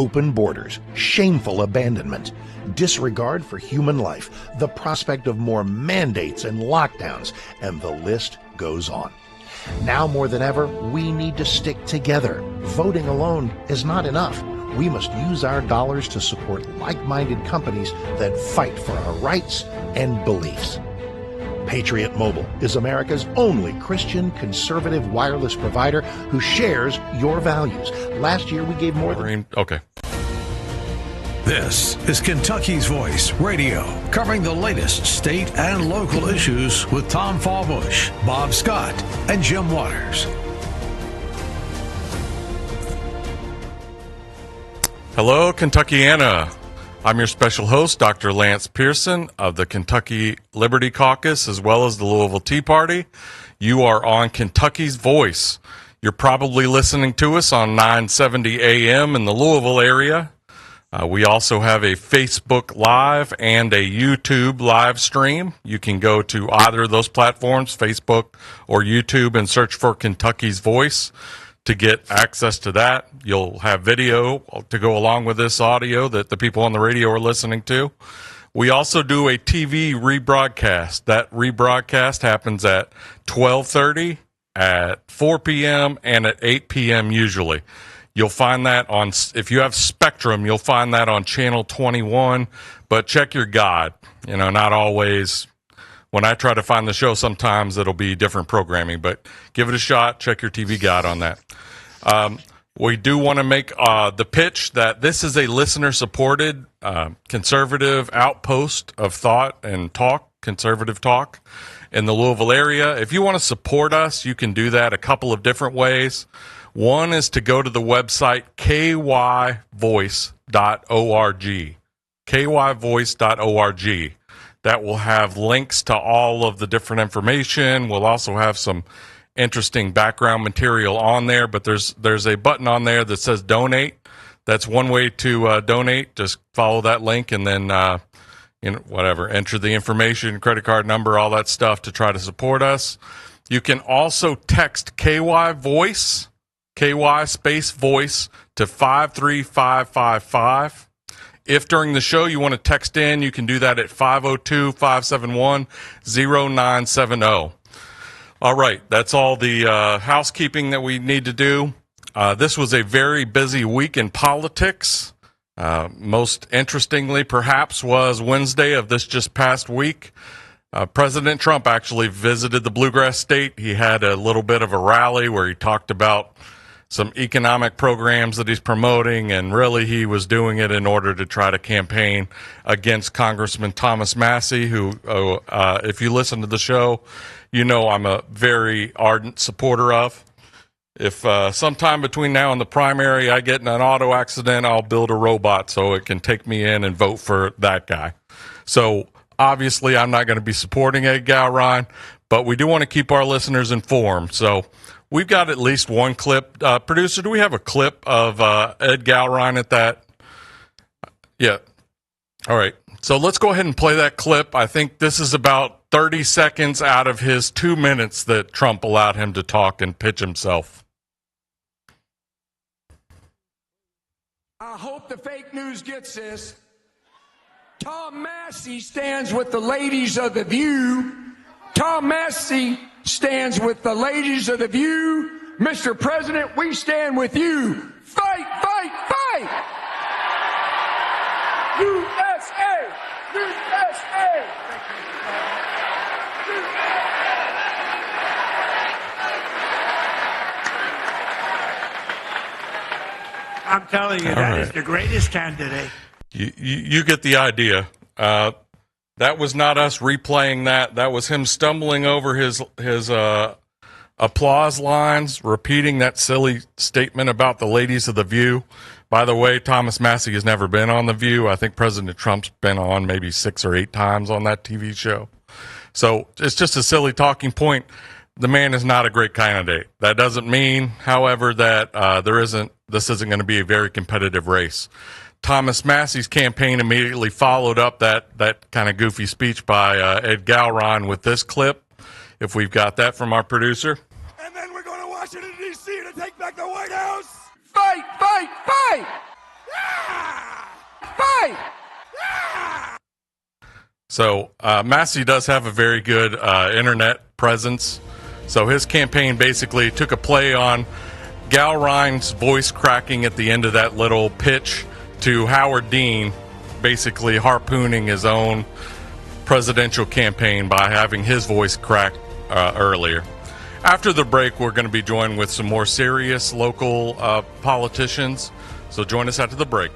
open borders, shameful abandonment, disregard for human life, the prospect of more mandates and lockdowns, and the list goes on. Now more than ever, we need to stick together. Voting alone is not enough. We must use our dollars to support like-minded companies that fight for our rights and beliefs. Patriot Mobile is America's only Christian conservative wireless provider who shares your values. Last year we gave more than... Okay. This is Kentucky's Voice Radio, covering the latest state and local issues with Tom Fallbush, Bob Scott, and Jim Waters. Hello, Kentuckiana. I'm your special host, Dr. Lance Pearson of the Kentucky Liberty Caucus, as well as the Louisville Tea Party. You are on Kentucky's Voice. You're probably listening to us on 970 AM in the Louisville area. We also have a Facebook Live and a YouTube live stream. You can go to either of those platforms, Facebook or YouTube, and search for Kentucky's Voice to get access to that. You'll have video to go along with this audio that the people on the radio are listening to. We also do a TV rebroadcast. That rebroadcast happens at 12:30, at 4 p.m., and at 8 p.m. usually. You'll find that on, if you have Spectrum, you'll find that on Channel 21, but check your guide. You know, not always. When I try to find the show, sometimes it'll be different programming, but give it a shot. Check your TV guide on that. We do want to make the pitch that this is a listener-supported conservative outpost of thought and talk, conservative talk in the Louisville area. If you want to support us, you can do that a couple of different ways. One is to go to the website kyvoice.org, kyvoice.org. That will have links to all of the different information. We'll also have some interesting background material on there, but there's a button on there that says donate. That's one way to donate. Just follow that link and then enter the information, credit card number, all that stuff to try to support us. You can also text KY Voice, KY space voice to 53555. If during the show you want to text in, you can do that at 502-571-0970. All right, that's all the housekeeping that we need to do. This was a very busy week in politics. Most interestingly, perhaps, was Wednesday of this just past week. President Trump actually visited the Bluegrass State. He had a little bit of a rally where he talked about some economic programs that he's promoting, and really he was doing it in order to try to campaign against Congressman Thomas Massie, who, if you listen to the show, you know I'm a very ardent supporter of. If sometime between now and the primary I get in an auto accident, I'll build a robot so it can take me in and vote for that guy. So obviously I'm not going to be supporting Ed Gowron, but we do want to keep our listeners informed. So we've got at least one clip. Producer, do we have a clip of Ed Gowron at that? Yeah. All right. So let's go ahead and play that clip. I think this is about 30 seconds out of his 2 minutes that Trump allowed him to talk and pitch himself. I hope the fake news gets this. Tom Massie stands with the ladies of The View. Tom Massie stands with the ladies of The View. Mr. President, we stand with you. Fight, fight, fight! USA! USA! I'm telling you, that is the greatest candidate. You get the idea. That was not us replaying that. That was him stumbling over his applause lines, repeating that silly statement about the ladies of The View. By the way, Thomas Massie has never been on The View. I think President Trump's been on maybe 6 or 8 times on that TV show. So it's just a silly talking point. The man is not a great candidate. That doesn't mean, however, that this isn't going to be a very competitive race. Thomas Massie's campaign immediately followed up that kind of goofy speech by Ed Gowron with this clip, if we've got that from our producer. And then we're going to Washington, D.C. to take back the White House. Fight, fight, fight! Fight! So Massey does have a very good internet presence. So his campaign basically took a play on Gal Ryan's voice cracking at the end of that little pitch to Howard Dean, basically harpooning his own presidential campaign by having his voice crack earlier. After the break, we're going to be joined with some more serious local politicians. So join us after the break.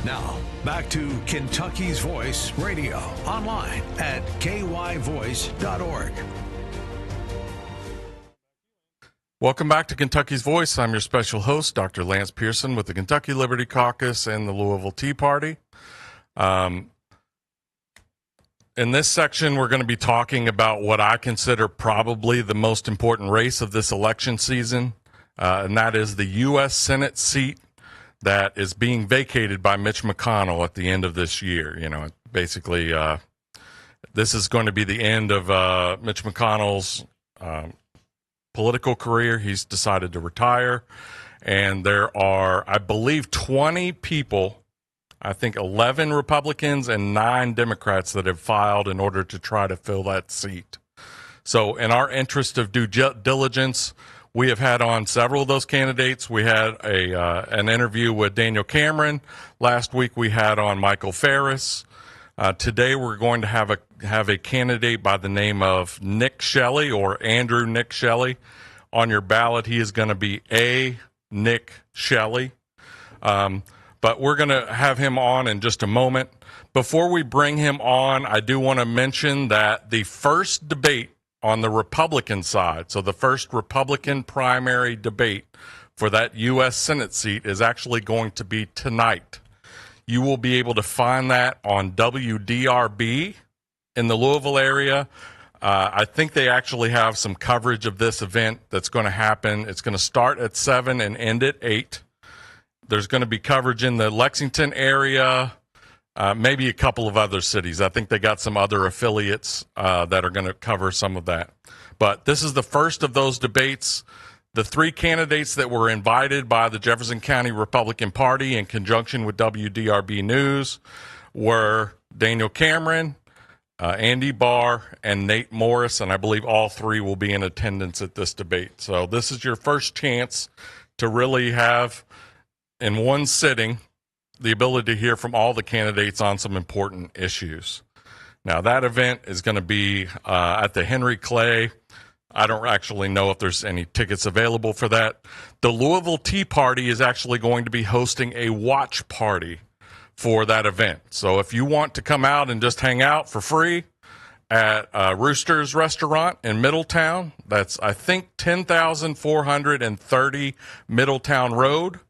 Now, back to Kentucky's Voice Radio, online at kyvoice.org. Welcome back to Kentucky's Voice. I'm your special host, Dr. Lance Pearson with the Kentucky Liberty Caucus and the Louisville Tea Party. In this section, we're going to be talking about what I consider probably the most important race of this election season, and that is the U.S. Senate seat that is being vacated by Mitch McConnell at the end of this year. You know, basically, this is going to be the end of Mitch McConnell's political career. He's decided to retire, and there are, I believe, 20 people, I think 11 Republicans and 9 Democrats that have filed in order to try to fill that seat. So in our interest of due diligence, we have had on several of those candidates. We had an interview with Daniel Cameron. Last week we had on Michael Ferris. Today we're going to have a candidate by the name of Nick Shelley, or Andrew Nick Shelley. On your ballot, he is going to be A. Nick Shelley. But we're going to have him on in just a moment. Before we bring him on, I do want to mention that the first debate on the Republican side, so the first Republican primary debate for that U.S. Senate seat, is actually going to be tonight. You will be able to find that on WDRB in the Louisville area. I think they actually have some coverage of this event that's going to happen. It's going to start at 7 and end at 8. There's going to be coverage in the Lexington area, maybe a couple of other cities. I think they got some other affiliates that are going to cover some of that. But this is the first of those debates. The 3 candidates that were invited by the Jefferson County Republican Party in conjunction with WDRB News were Daniel Cameron, Andy Barr, and Nate Morris, and I believe all 3 will be in attendance at this debate. So this is your first chance to really have, in one sitting, the ability to hear from all the candidates on some important issues. Now, that event is going to be at the Henry Clay. I don't actually know if there's any tickets available for that. The Louisville Tea Party is actually going to be hosting a watch party for that event. So if you want to come out and just hang out for free at Rooster's Restaurant in Middletown, that's, I think, 10,430 Middletown Road.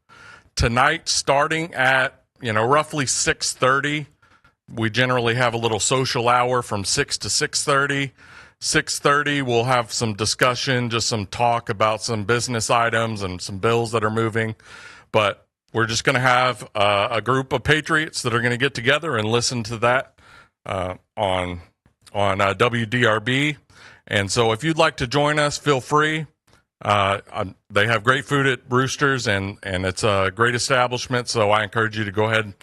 Tonight, starting at, roughly 6:30, we generally have a little social hour from 6 to 6:30. 6:30, we'll have some discussion, just some talk about some business items and some bills that are moving. But we're just going to have a group of patriots that are going to get together and listen to that on WDRB. And so if you'd like to join us, feel free. They have great food at Roosters, and it's a great establishment. So I encourage you to go ahead and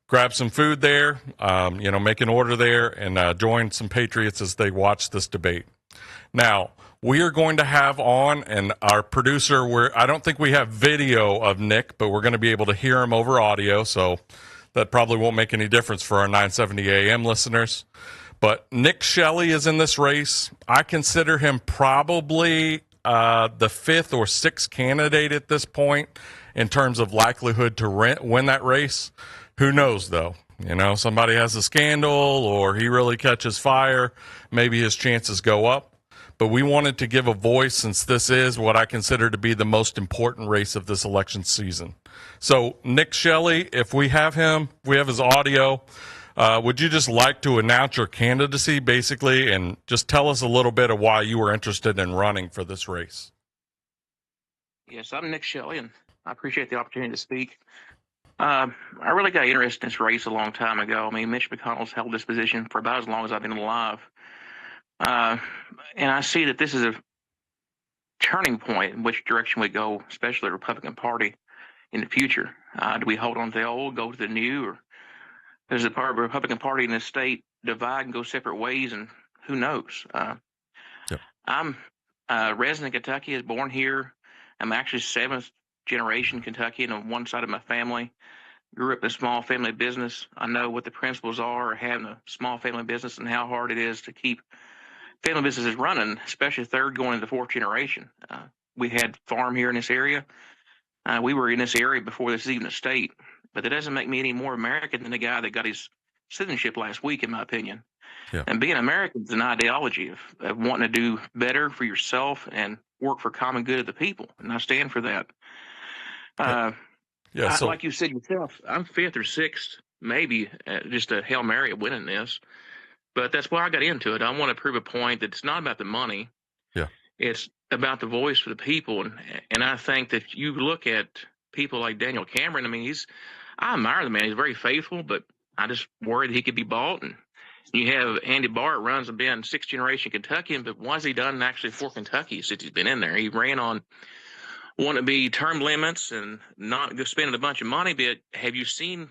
grab some food there, make an order there, and join some patriots as they watch this debate. Now, we are going to have on, and our producer, I don't think we have video of Nick, but we're going to be able to hear him over audio, so that probably won't make any difference for our 970 AM listeners. But Nick Shelley is in this race. I consider him probably the fifth or sixth candidate at this point in terms of likelihood to win that race. Who knows, though? You know, somebody has a scandal or he really catches fire. Maybe his chances go up. But we wanted to give a voice since this is what I consider to be the most important race of this election season. So, Nick Shelley, if we have him, we have his audio, would you just like to announce your candidacy, basically, and just tell us a little bit of why you were interested in running for this race? Yes, I'm Nick Shelley, and I appreciate the opportunity to speak. I really got interested in this race a long time ago. I mean, Mitch McConnell's held this position for about as long as I've been alive. And I see that this is a turning point in which direction we go, especially the Republican Party in the future. Do we hold on to the old, go to the new, or does the Republican Party in this state divide and go separate ways? And who knows? Yep. I'm a resident of Kentucky, is born here. I'm actually seventh generation Kentuckian on one side of my family. Grew up in a small family business. I know what the principles are of having a small family business and how hard it is to keep family businesses running, especially third going into fourth generation. We had farm here in this area. We were in this area before this is even a state, but that doesn't make me any more American than the guy that got his citizenship last week, in my opinion. Yeah. And being American is an ideology of wanting to do better for yourself and work for common good of the people, and I stand for that. So like you said yourself, I'm fifth or sixth, maybe just a Hail Mary of winning this. But that's why I got into it. I want to prove a point that it's not about the money. Yeah. It's about the voice for the people. And I think that you look at people like Daniel Cameron, I mean, I admire the man. He's very faithful, but I just worry that he could be bought. And you have Andy Barrett runs and been sixth generation Kentuckian, but what has he done actually for Kentucky since he's been in there? He ran on wanting to be term limits and not spending a bunch of money. But have you seen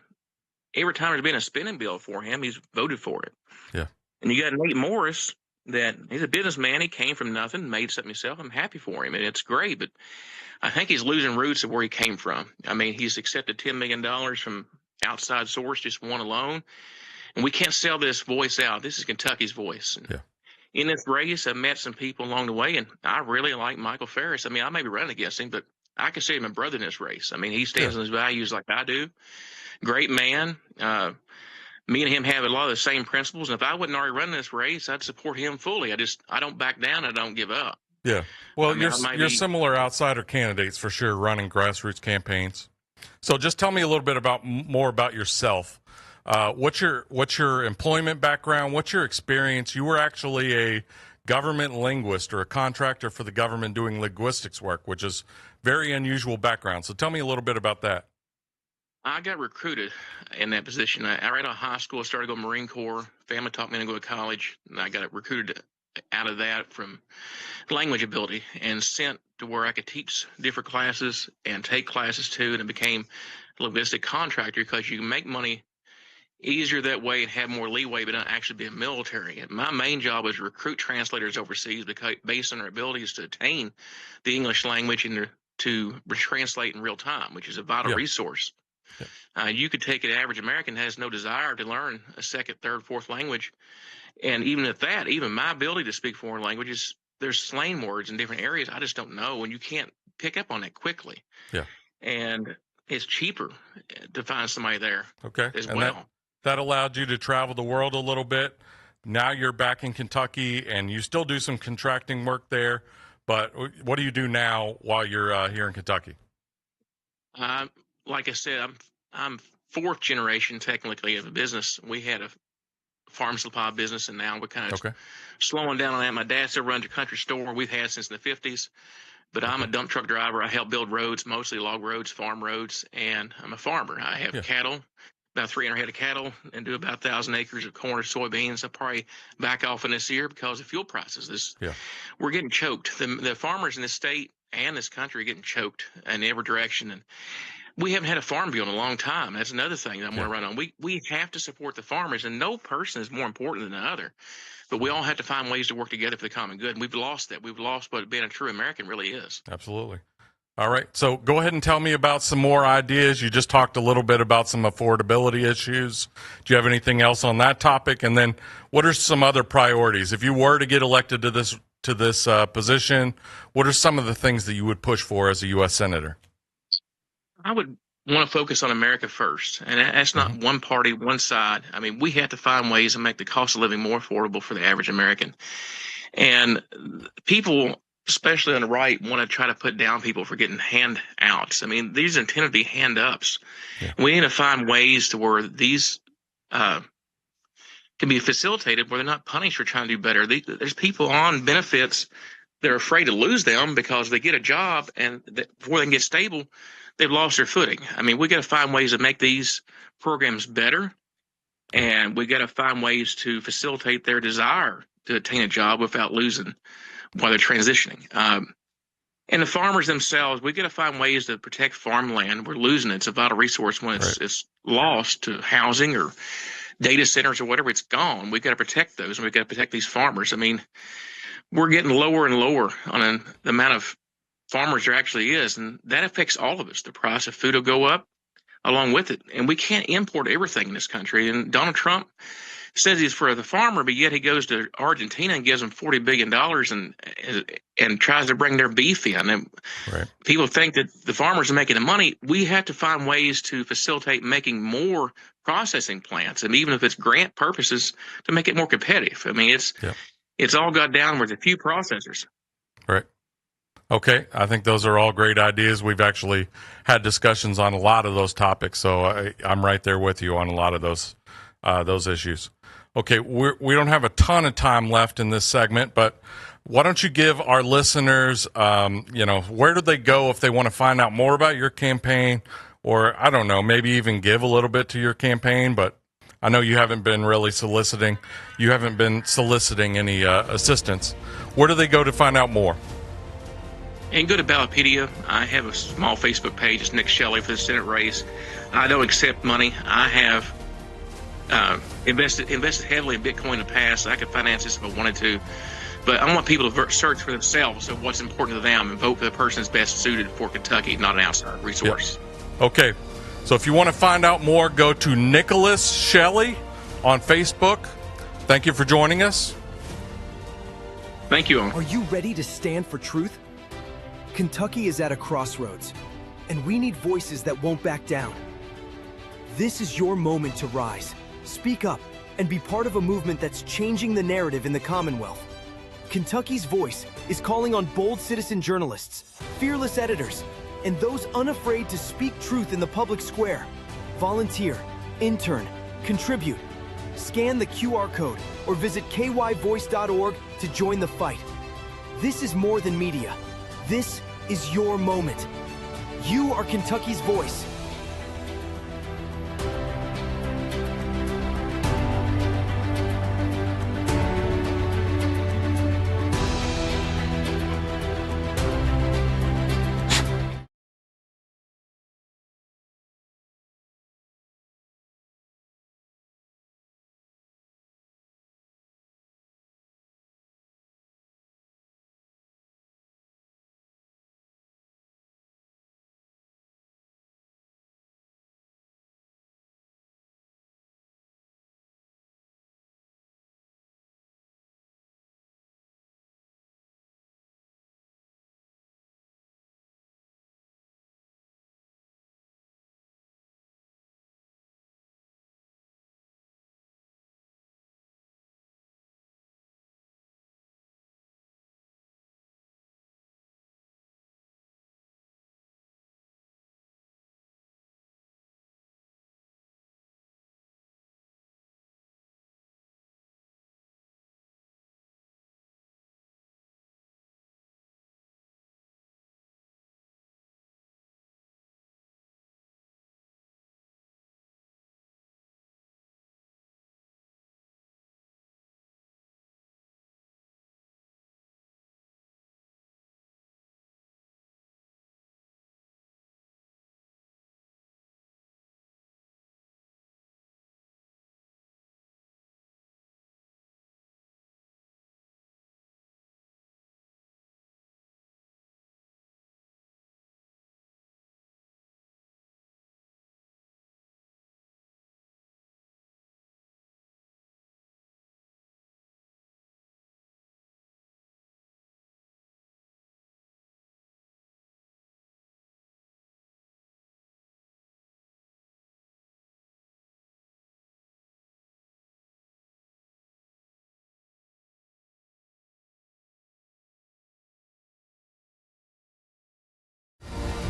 every time there's been a spending bill for him, he's voted for it. Yeah. And you got Nate Morris, that he's a businessman. He came from nothing, made something himself. I'm happy for him, and it's great. But I think he's losing roots of where he came from. I mean, he's accepted $10 million from outside source, just one alone. And we can't sell this voice out. This is Kentucky's voice. Yeah. In this race, I've met some people along the way, and I really like Michael Ferris. I mean, I may be running against him, but I consider him a brother in this race. I mean, he stands on his values like I do. Great man. Me and him have a lot of the same principles. And if I wasn't already running this race, I'd support him fully. I don't back down. I don't give up. Yeah. Well, I mean, you're similar outsider candidates for sure, running grassroots campaigns. So just tell me a little bit more about yourself. What's your employment background? What's your experience? You were actually a government linguist or a contractor for the government doing linguistics work, which is very unusual background. So tell me a little bit about that. I got recruited in that position. I right out of high school, I started going Marine Corps. Family taught me to go to college. And I got recruited out of that from language ability and sent to where I could teach different classes and take classes too. And I became a linguistic contractor because you can make money easier that way and have more leeway, but not actually be a military. And my main job was to recruit translators overseas based on their abilities to attain the English language and to translate in real time, which is a vital resource. You could take an average American that has no desire to learn a second, third, fourth language. And even at that, even my ability to speak foreign languages, there's slang words in different areas I just don't know, and you can't pick up on that quickly. Yeah. And it's cheaper to find somebody there as and well. That allowed you to travel the world a little bit. Now you're back in Kentucky, and you still do some contracting work there. But what do you do now while you're here in Kentucky? Like I said, I'm fourth generation technically of a business. We had a farm supply business, and now we're kind of slowing down on that. My dad still runs a country store we've had since the 50s, but I'm a dump truck driver. I help build roads, mostly log roads, farm roads, and I'm a farmer. I have cattle, about 300 head of cattle, and do about 1,000 acres of corn or soybeans. I'll probably back off in this year because of fuel prices. We're getting choked. The farmers in this state and this country are getting choked in every direction, and we haven't had a farm bill in a long time. That's another thing that I'm going to run on. We have to support the farmers, and no person is more important than the other. but we all have to find ways to work together for the common good. And we've lost that. We've lost what being a true American really is. Absolutely. All right. So go ahead and tell me about some more ideas. You just talked a little bit about some affordability issues. Do you have anything else on that topic? And then what are some other priorities? If you were to get elected to this position, what are some of the things that you would push for as a U.S. Senator? I would want to focus on America first. And that's not one party, one side. I mean, we have to find ways to make the cost of living more affordable for the average American. And people, especially on the right, want to try to put down people for getting handouts. I mean, these are intended to be hand-ups. Yeah. We need to find ways to where these can be facilitated where they're not punished for trying to do better. There's people on benefits that are afraid to lose them because they get a job and before they can get stable, they've lost their footing. I mean, we got to find ways to make these programs better, and we got to find ways to facilitate their desire to attain a job without losing while they're transitioning. And the farmers themselves, we got to find ways to protect farmland. We're losing it. It's a vital resource when it's lost to housing or data centers or whatever. It's gone. We got to protect those, and we got to protect these farmers. I mean, we're getting lower and lower on the amount of farmers there actually is, and that affects all of us. The price of food will go up along with it, and we can't import everything in this country. And Donald Trump says he's for the farmer, but yet he goes to Argentina and gives them $40 billion and tries to bring their beef in. And people think that the farmers are making the money. We have to find ways to facilitate making more processing plants, and even if it's grant purposes, to make it more competitive. I mean, it's all got down with a few processors. Right. Okay. I think those are all great ideas. We've actually had discussions on a lot of those topics, so I'm right there with you on a lot of those issues. Okay, we don't have a ton of time left in this segment, but why don't you give our listeners, where do they go if they want to find out more about your campaign, or I don't know, maybe even give a little bit to your campaign? But I know you haven't been really soliciting. You haven't been soliciting any assistance. Where do they go to find out more? And go to Ballotpedia. I have a small Facebook page. It's Nick Shelley for the Senate race. I don't accept money. I have invested heavily in Bitcoin in the past. I could finance this if I wanted to, but I want people to search for themselves of what's important to them and vote for the person that's best suited for Kentucky, not an outside resource. Yep. Okay, so if you want to find out more, go to Nicholas Shelley on Facebook. Thank you for joining us. Thank you all. Are you ready to stand for truth? Kentucky is at a crossroads, and we need voices that won't back down. This is your moment to rise. Speak up and be part of a movement that's changing the narrative in the Commonwealth. Kentucky's Voice is calling on bold citizen journalists, fearless editors, and those unafraid to speak truth in the public square. Volunteer, intern, contribute. Scan the QR code or visit kyvoice.org to join the fight. This is more than media. This is your moment. You are Kentucky's voice.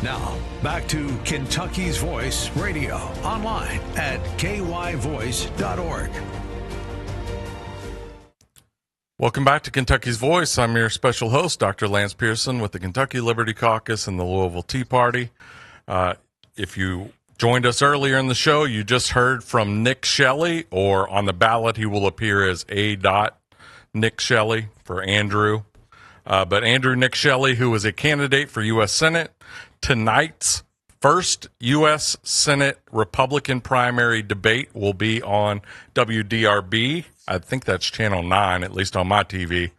Now, back to Kentucky's Voice Radio, online at kyvoice.org. Welcome back to Kentucky's Voice. I'm your special host, Dr. Lance Pearson with the Kentucky Liberty Caucus and the Louisville Tea Party. If you joined us earlier in the show, you just heard from Nick Shelley, or on the ballot he will appear as A. Nick Shelley for Andrew. But Andrew Nick Shelley, who is a candidate for U.S. Senate, tonight's first U.S. Senate Republican primary debate will be on WDRB. I think that's Channel 9, at least on my TV.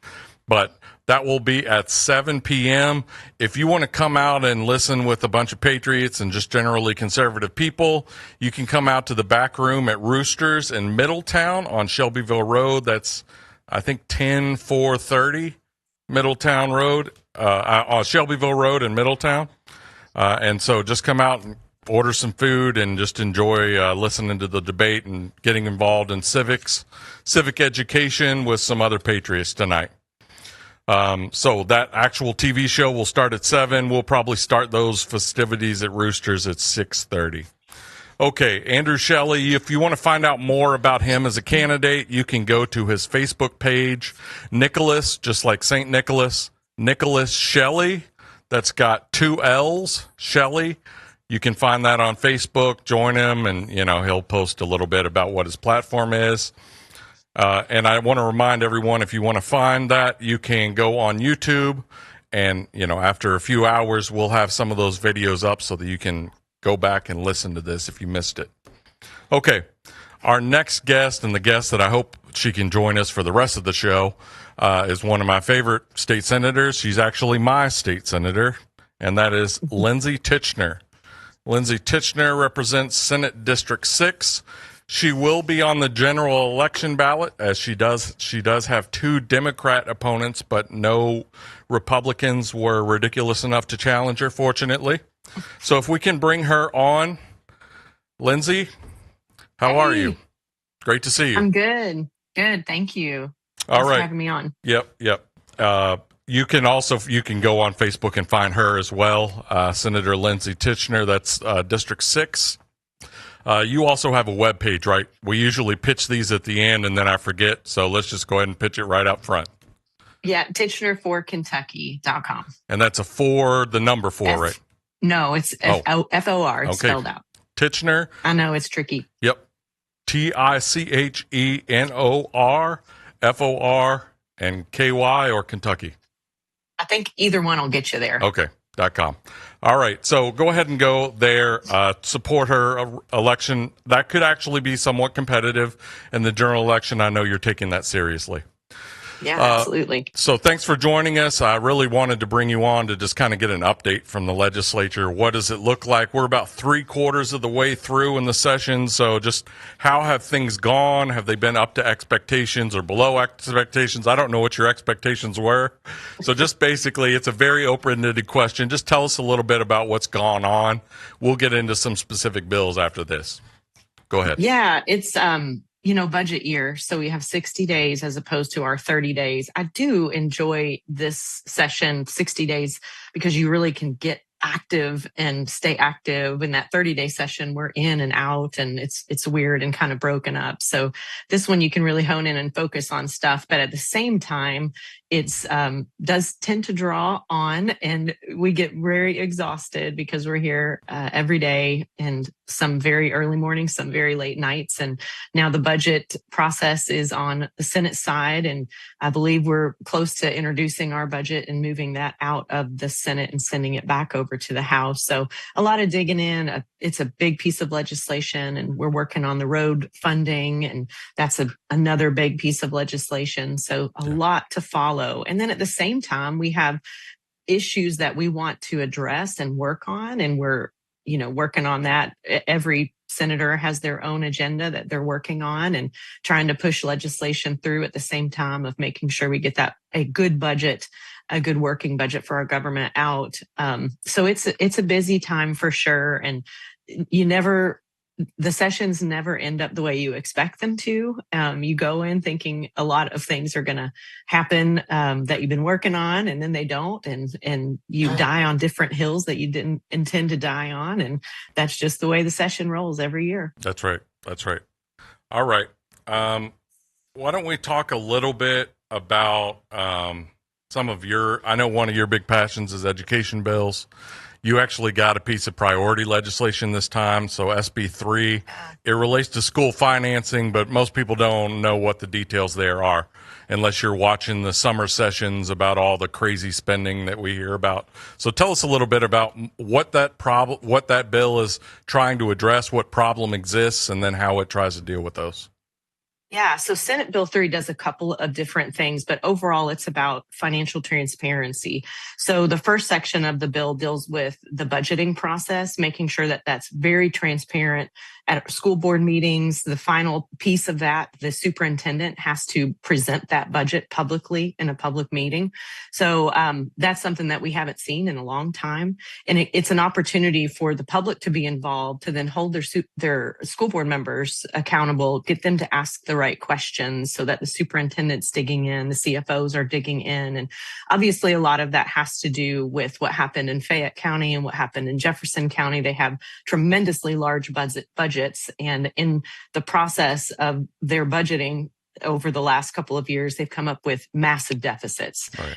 But that will be at 7 p.m. If you want to come out and listen with a bunch of patriots and just generally conservative people, you can come out to the back room at Roosters in Middletown on Shelbyville Road. That's, I think, 10430 Middletown Road, Shelbyville Road in Middletown. And so just come out and order some food and just enjoy listening to the debate and getting involved in civic education with some other patriots tonight. So that actual TV show will start at 7. We'll probably start those festivities at Roosters at 6:30. Okay, Andrew Shelley, if you want to find out more about him as a candidate, you can go to his Facebook page, Nicholas, just like St. Nicholas, Nicholas Shelley. That's got 2 L's, Shelley. You can find that on Facebook. Join him, and he'll post a little bit about what his platform is. And I want to remind everyone, if you want to find that, you can go on YouTube, and after a few hours, we'll have some of those videos up so that you can go back and listen to this if you missed it. Okay, our next guest, and the guest that I hope she can join us for the rest of the show, is one of my favorite state senators. She's actually my state senator, and that is Lindsay Titchener. Lindsay Titchener represents Senate District 6. She will be on the general election ballot, as she does have 2 Democrat opponents, but no Republicans were ridiculous enough to challenge her, fortunately. So if we can bring her on. Lindsay, how are you? Great to see you. I'm good. Good. Thank you. All Thanks right. for having me on. Yep. You can go on Facebook and find her as well, Senator Lindsay Titchener. That's District 6. You also have a web page, right? We usually pitch these at the end, and then I forget. So let's just go ahead and pitch it right up front. Yeah, TitchenerForKentucky.com. And that's the number 4, right? No, it's F-O-R. It's spelled out. Titchener. I know, it's tricky. Yep. Tichenor, F-O-R, and K-Y, or Kentucky? I think either one will get you there. Okay. .com. All right. So go ahead and go there. Support her election. That could actually be somewhat competitive in the general election. I know you're taking that seriously. Yeah, absolutely. So thanks for joining us. I really wanted to bring you on to just kind of get an update from the legislature. What does it look like? We're about 3/4 of the way through in the session. So just how have things gone? Have they been up to expectations or below expectations? I don't know what your expectations were. So just basically, it's a very open-ended question. Just tell us a little bit about what's gone on. We'll get into some specific bills after this. Go ahead. Yeah, it's budget year. So we have 60 days as opposed to our 30 days. I do enjoy this session, 60 days, because you really can get active and stay active. In that 30-day session, we're in and out, and it's weird and kind of broken up. So this one you can really hone in and focus on stuff. But at the same time, it's does tend to draw on, and we get very exhausted because we're here every day, and some very early mornings, some very late nights. And now the budget process is on the Senate side, and I believe we're close to introducing our budget and moving that out of the Senate and sending it back over to the House. So a lot of digging in. It's a big piece of legislation, and we're working on the road funding, and that's another big piece of legislation. So a lot to follow. And then at the same time, we have issues that we want to address and work on, and we're working on that. Every senator has their own agenda that they're working on, and trying to push legislation through at the same time of making sure we get a good budget, a good working budget for our government out. So it's a busy time for sure. And you never the sessions never end up the way you expect them to. You go in thinking a lot of things are going to happen that you've been working on, and then they don't, and you die on different hills that you didn't intend to die on, and that's just the way the session rolls every year. That's right. That's right. All right. Why don't we talk a little bit about some of your, I know one of your big passions is education bills. You actually got a piece of priority legislation this time. So SB 3, it relates to school financing, but most people don't know what the details there are unless you're watching the summer sessions about all the crazy spending that we hear about. So tell us a little bit about what that bill is trying to address, what problem exists, and then how it tries to deal with those. Yeah, so Senate Bill 3 does a couple of different things, but overall it's about financial transparency. So the first section of the bill deals with the budgeting process, making sure that that's very transparent at school board meetings. The final piece of that, the superintendent has to present that budget publicly in a public meeting. So that's something that we haven't seen in a long time. And it's an opportunity for the public to be involved, to then hold their school board members accountable, get them to ask the right questions so that the superintendent's digging in, the CFOs are digging in. And obviously a lot of that has to do with what happened in Fayette County and what happened in Jefferson County. They have tremendously large budgets. And in the process of their budgeting over the last couple of years, they've come up with massive deficits, right,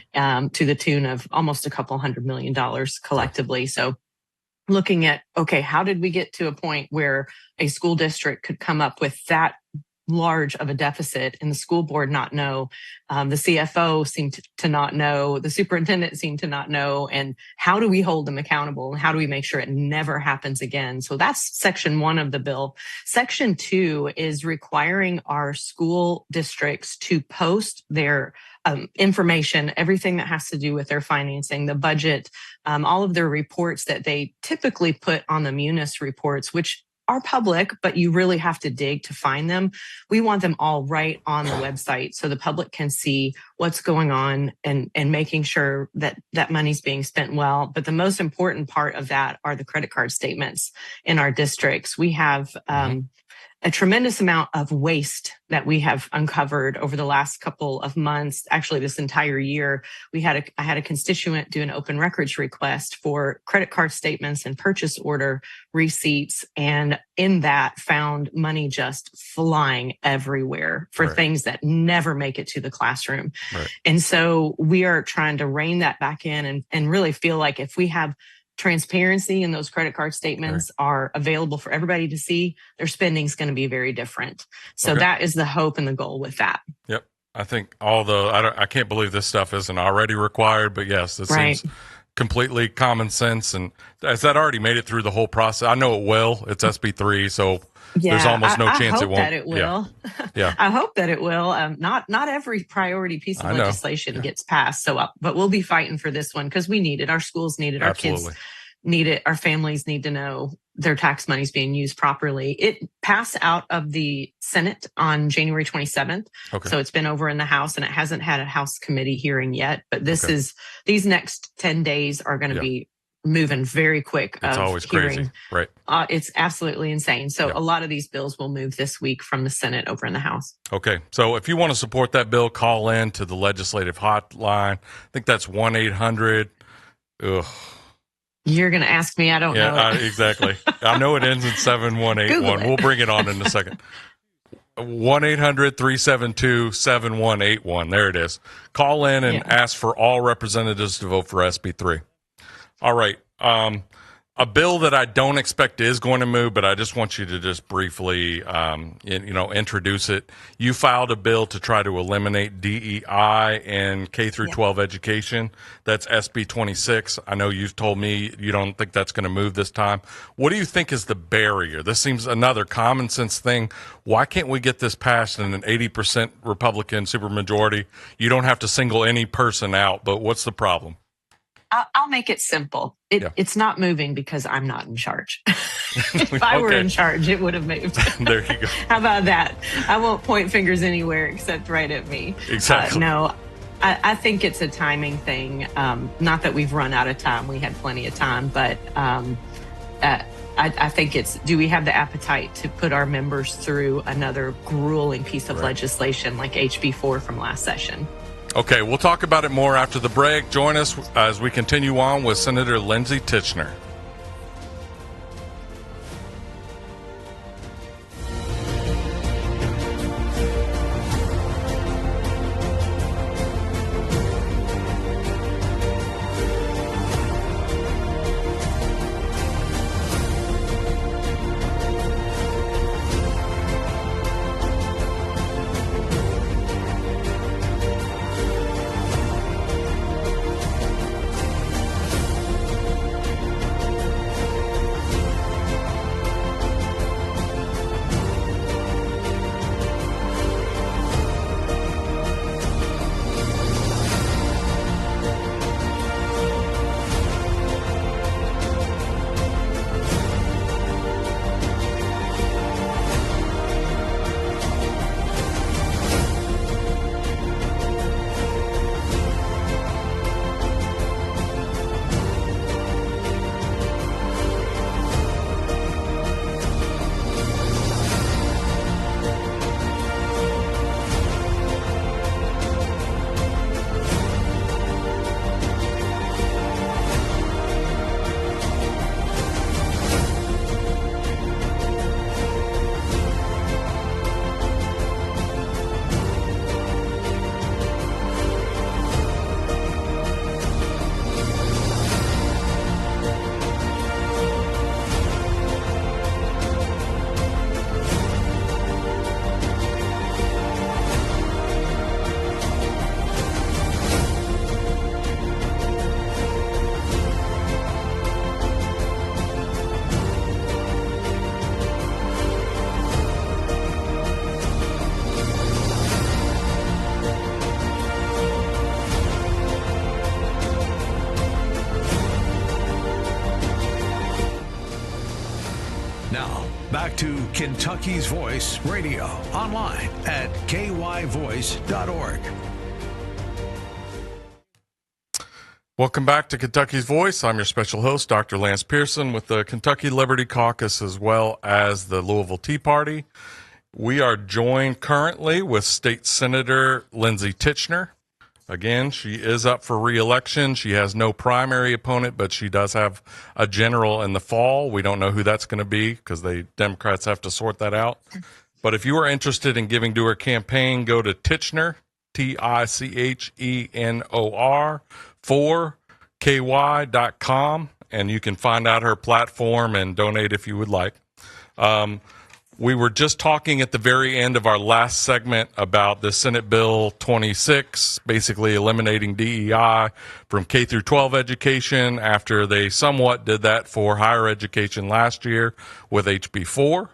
to the tune of almost $200 million collectively. Right. So looking at, okay, how did we get to a point where a school district could come up with that large of a deficit and the school board not know, the CFO seemed to not know, the superintendent seemed to not know, and how do we hold them accountable and how do we make sure it never happens again? So that's section 1 of the bill. Section 2 is requiring our school districts to post their information, everything that has to do with their financing, the budget, all of their reports that they typically put on the Munis reports, which are public, but you really have to dig to find them. We want them all right on the website so the public can see what's going on and making sure that that money's being spent well. But the most important part of that are the credit card statements in our districts. We have a tremendous amount of waste that we have uncovered over the last couple of months. Actually, this entire year, I had a constituent do an open records request for credit card statements and purchase order receipts, and in that found money just flying everywhere for right, things that never make it to the classroom. Right. And so we are trying to rein that back in and really feel like if we have transparency and those credit card statements right, are available for everybody to see, their spending is going to be very different. So that is the hope and the goal with that. Yep. I think I can't believe this stuff isn't already required, but yes, it right, seems completely common sense. And has that already made it through the whole process? I know it will. It's SB 3, so there's almost no chance it won't. I hope that it will. Yeah. I hope that it will. Not every priority piece of legislation gets passed. So, but we'll be fighting for this one because we need it. Our schools need it. Our kids need it. Our families need to know their tax money is being used properly. It passed out of the Senate on January 27th. Okay. So it's been over in the House and it hasn't had a House committee hearing yet. But these next 10 days are going to be moving very quick. It's always crazy, right? It's absolutely insane. So a lot of these bills will move this week from the Senate over in the House. Okay. So if you want to support that bill, call in to the legislative hotline. I think that's 1-800. You're going to ask me. I don't know. Exactly. I know it ends in 7181. We'll bring it on in a second. 1-800-372-7181. There it is. Call in and ask for all representatives to vote for SB 3. All right. A bill that I don't expect is going to move, but I just want you to just briefly, introduce it. You filed a bill to try to eliminate DEI in K through 12 education. That's SB 26. I know you've told me you don't think that's going to move this time. What do you think is the barrier? This seems another common sense thing. Why can't we get this passed in an 80% Republican supermajority? You don't have to single any person out, but what's the problem? I'll make it simple. It's not moving because I'm not in charge. If I were in charge, it would have moved. There you go. How about that? I won't point fingers anywhere except right at me. Exactly. No, I think it's a timing thing. Not that we've run out of time. We had plenty of time, but I think it's, do we have the appetite to put our members through another grueling piece of legislation like HB4 from last session? Okay, we'll talk about it more after the break. Join us as we continue on with Senator Lindsey Titchener. Now, back to Kentucky's Voice Radio, online at kyvoice.org. Welcome back to Kentucky's Voice. I'm your special host, Dr. Lance Pearson, with the Kentucky Liberty Caucus as well as the Louisville Tea Party. We are joined currently with State Senator Lindsey Titchener. Again, she is up for re-election. She has no primary opponent, but she does have a general in the fall. We don't know who that's going to be because the Democrats have to sort that out. But if you are interested in giving to her campaign, go to Titchener, Titchenor, 4ky.com, and you can find out her platform and donate if you would like. We were just talking at the very end of our last segment about the Senate Bill 26, basically eliminating DEI from K through 12 education after they somewhat did that for higher education last year with HB4.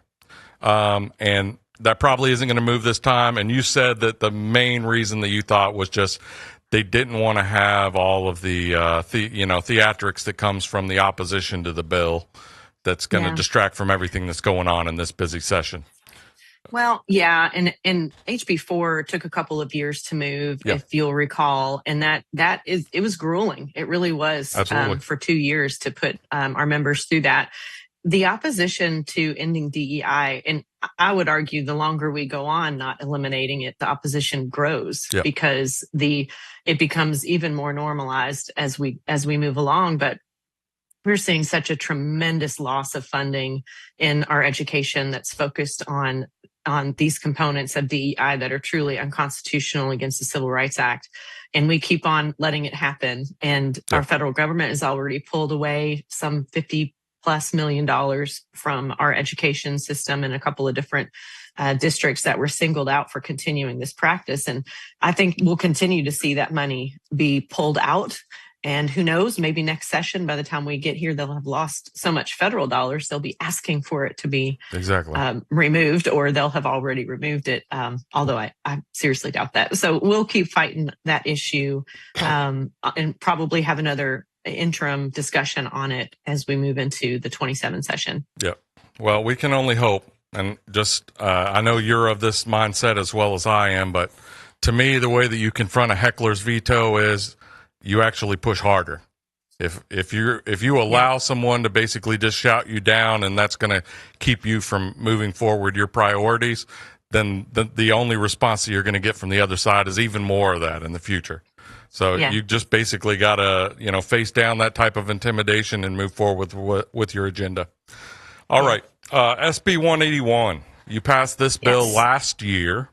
And that probably isn't going to move this time. And you said that the main reason that you thought was just they didn't want to have all of the, theatrics that comes from the opposition to the bill. That's going to distract from everything that's going on in this busy session. Well, yeah, and HB4 took a couple of years to move, if you'll recall, and it was grueling. It really was for 2 years to put our members through that. The opposition to ending DEI, and I would argue the longer we go on not eliminating it, the opposition grows because it becomes even more normalized as we move along. But we're seeing such a tremendous loss of funding in our education that's focused on these components of DEI that are truly unconstitutional against the Civil Rights Act. And we keep on letting it happen. And our federal government has already pulled away some $50+ million from our education system in a couple of different districts that were singled out for continuing this practice. And I think we'll continue to see that money be pulled out. And who knows, maybe next session, by the time we get here, they'll have lost so much federal dollars, they'll be asking for it to be removed, or they'll have already removed it, although I seriously doubt that. So we'll keep fighting that issue and probably have another interim discussion on it as we move into the 27 session. Yeah. Well, we can only hope. And just, I know you're of this mindset as well as I am, but to me, the way that you confront a heckler's veto is you actually push harder. If you allow someone to basically just shout you down, and that's going to keep you from moving forward your priorities, then the only response that you're going to get from the other side is even more of that in the future. So you just basically got to, face down that type of intimidation and move forward with your agenda. All right. SB 181, you passed this bill last year,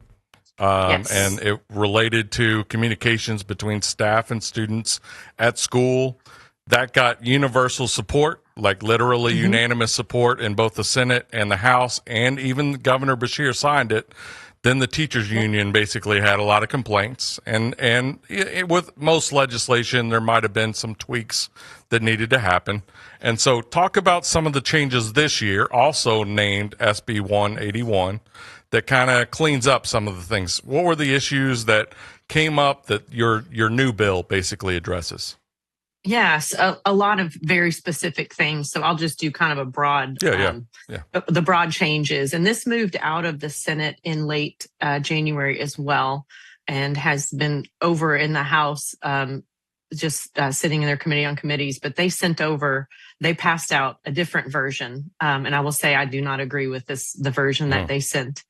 and it related to communications between staff and students at school. That got universal support, like literally unanimous support in both the Senate and the House, and even Governor Beshear signed it. Then the teachers union basically had a lot of complaints, and with most legislation, there might have been some tweaks that needed to happen. And so talk about some of the changes this year, also named SB 181, that kind of cleans up some of the things. What were the issues that came up that your new bill basically addresses? Yes, a lot of very specific things. So I'll just do kind of a broad, the broad changes. And this moved out of the Senate in late January as well, and has been over in the House, sitting in their committee on committees. But they passed out a different version. And I will say I do not agree with the version that they sent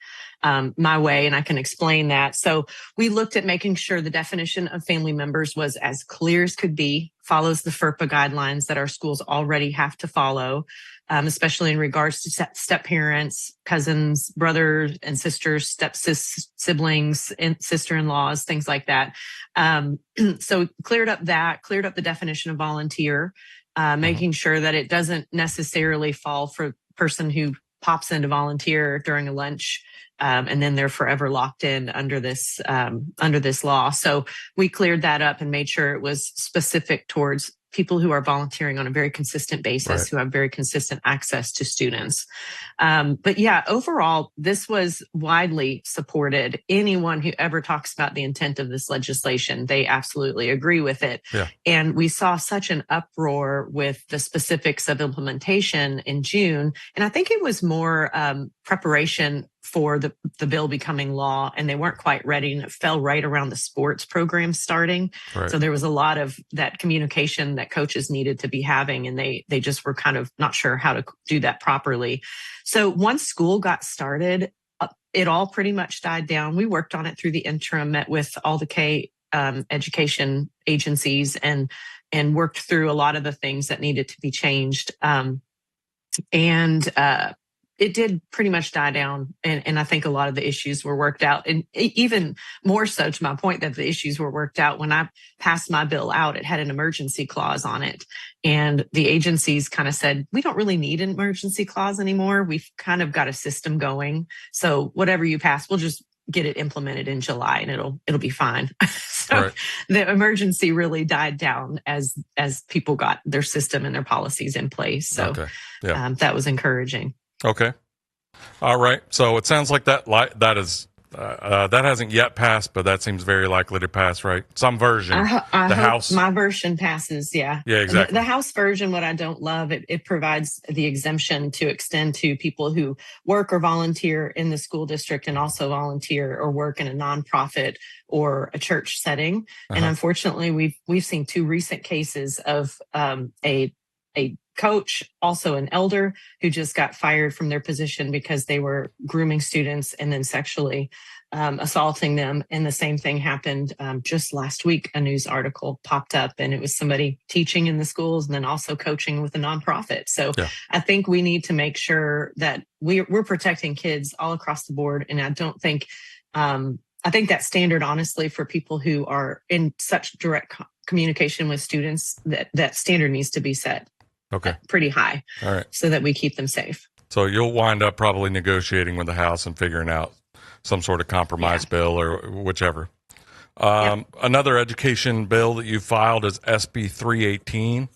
my way, and I can explain that. So we looked at making sure the definition of family members was as clear as could be, follows the FERPA guidelines that our schools already have to follow, especially in regards to step parents, cousins, brothers and sisters, siblings, and sister-in-laws, things like that. So cleared up the definition of volunteer, making sure that it doesn't necessarily fall for a person who pops in to volunteer during a lunch, and then they're forever locked in under this law. So we cleared that up and made sure it was specific towards people who are volunteering on a very consistent basis, who have very consistent access to students. But overall, this was widely supported. Anyone who ever talks about the intent of this legislation, they absolutely agree with it. Yeah. And we saw such an uproar with the specifics of implementation in June. And I think it was more preparation for the bill becoming law, and they weren't quite ready, and it fell right around the sports program starting. Right. So there was a lot of that communication that coaches needed to be having, and they just were kind of not sure how to do that properly. So once school got started, it all pretty much died down. We worked on it through the interim, met with all the K education agencies, and worked through a lot of the things that needed to be changed. It did pretty much die down. And I think a lot of the issues were worked out. And even more so, to my point, that the issues were worked out. When I passed my bill out, it had an emergency clause on it. And the agencies kind of said, we don't really need an emergency clause anymore. We've kind of got a system going. So whatever you pass, we'll just get it implemented in July, and it'll be fine. So the emergency really died down as people got their system and their policies in place. So that was encouraging. Okay. All right. So it sounds like that hasn't yet passed, but that seems very likely to pass, right? Some version. I hope House. My version passes. Yeah. Yeah, exactly. The House version, what I don't love, it provides the exemption to extend to people who work or volunteer in the school district, and also volunteer or work in a nonprofit or a church setting. And unfortunately, we've seen two recent cases of a coach, also an elder, who just got fired from their position because they were grooming students and then sexually assaulting them. And the same thing happened just last week. A news article popped up, and it was somebody teaching in the schools and then also coaching with a nonprofit. So I think we need to make sure that we're protecting kids all across the board. And I don't think, I think that standard, honestly, for people who are in such direct communication with students, that standard needs to be set. Okay. Pretty high. All right. So that we keep them safe. So you'll wind up probably negotiating with the House and figuring out some sort of compromise bill or whichever. Another education bill that you filed is SB 318.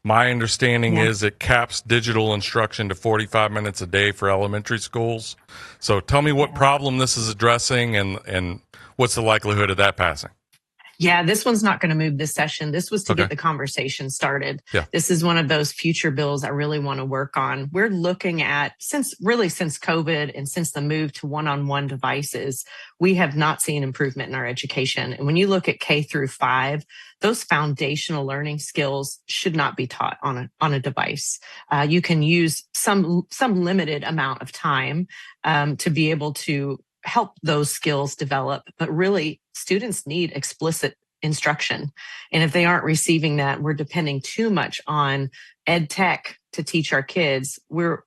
My understanding is it caps digital instruction to 45 minutes a day for elementary schools. So tell me what problem this is addressing, and what's the likelihood of that passing? Yeah, this one's not going to move this session. This was to get the conversation started. Yeah. This is one of those future bills I really want to work on. We're looking at, since COVID and since the move to one-on-one devices, we have not seen improvement in our education. And when you look at K through 5, those foundational learning skills should not be taught on a device. You can use some limited amount of time to be able to help those skills develop, but really students need explicit instruction. And if they aren't receiving that, we're depending too much on ed tech to teach our kids. We're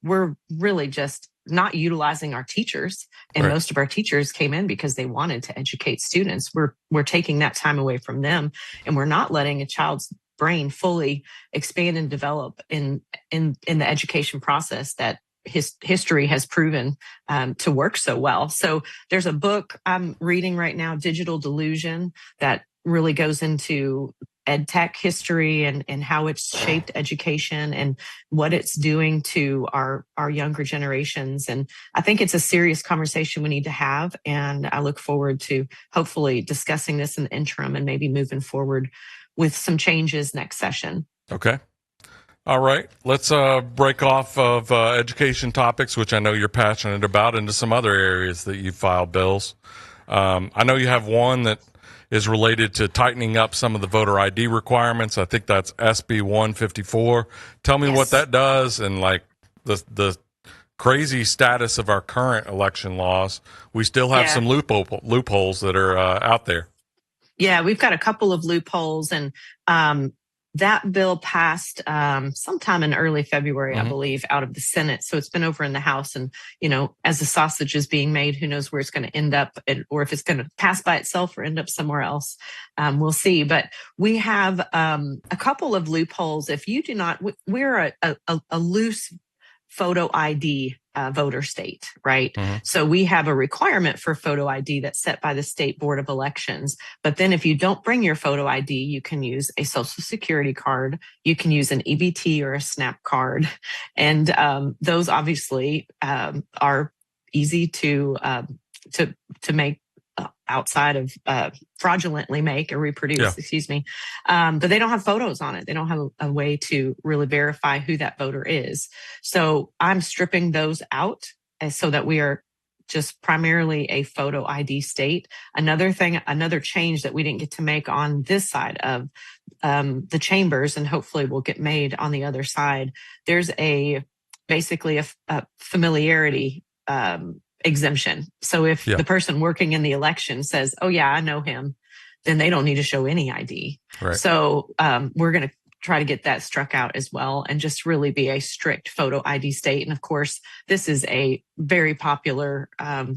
really just not utilizing our teachers. And most of our teachers came in because they wanted to educate students. We're taking that time away from them, and we're not letting a child's brain fully expand and develop in the education process that history has proven to work so well. So there's a book I'm reading right now, Digital Delusion, that really goes into ed tech history and how it's shaped education and what it's doing to our younger generations. And I think it's a serious conversation we need to have. And I look forward to hopefully discussing this in the interim and maybe moving forward with some changes next session. Okay. All right, let's break off of education topics, which I know you're passionate about, into some other areas that you filed bills. I know you have one that is related to tightening up some of the voter ID requirements. I think that's SB 154. Tell me what that does and like the crazy status of our current election laws. We still have some loopholes that are out there. Yeah, we've got a couple of loopholes, and that bill passed sometime in early February, I believe, out of the Senate. So it's been over in the House. And, as the sausage is being made, who knows where it's going to end up, or if it's going to pass by itself or end up somewhere else. We'll see. But we have a couple of loopholes. If you do not, we're a loose photo ID voter state, right? So we have a requirement for photo ID that's set by the State Board of Elections. But then if you don't bring your photo ID, you can use a Social Security card, you can use an EBT or a SNAP card. And those obviously are easy to make outside of fraudulently make or reproduce, but they don't have photos on it. They don't have a way to really verify who that voter is. So I'm stripping those out so that we are just primarily a photo ID state. Another change that we didn't get to make on this side of the chambers, and hopefully will get made on the other side, there's basically a familiarity exemption. So if the person working in the election says, "Oh yeah, I know him," then they don't need to show any ID. Right. So we're going to try to get that struck out as well, and just really be a strict photo ID state. And of course, this is a very popular